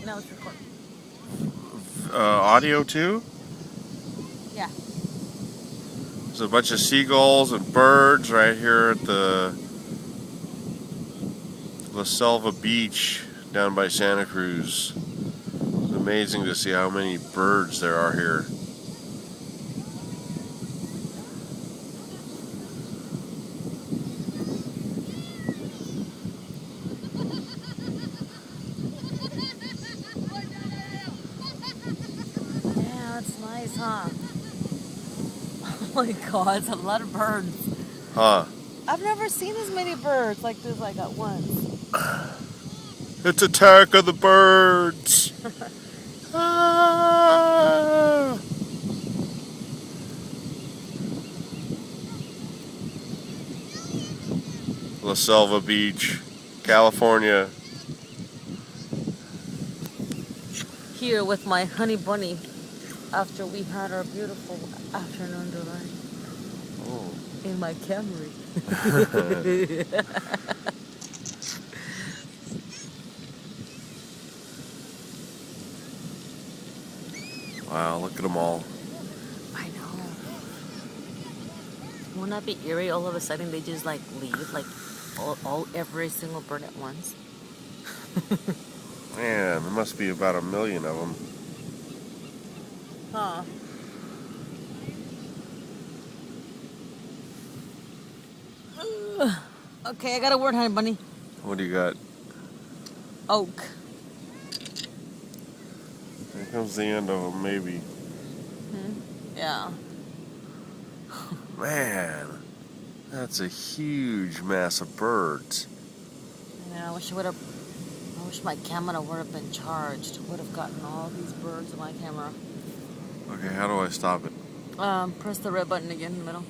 No, it's recording. Audio too? Yeah. There's a bunch of seagulls and birds right here at the La Selva Beach down by Santa Cruz. It's amazing to see how many birds there are here. Yeah, it's nice, huh? Oh my god, it's a lot of birds. Huh. I've never seen as many birds like this like at once. It's Attack of the Birds! Ah! La Selva Beach, California. Here with my honey bunny after we had our beautiful afternoon delight Oh. in my Camry. Wow, look at them all. I know. Won't that be eerie? All of a sudden they just like leave, like every single bird at once. Man, there must be about 1 million of them. Huh. Okay, I got a word, honey bunny. What do you got? Oak. Here comes the end of them, maybe. Yeah. Man, that's a huge mass of birds. Yeah, I wish my camera would have been charged. Would have gotten all these birds in my camera. Okay, how do I stop it? Press the red button again in the middle.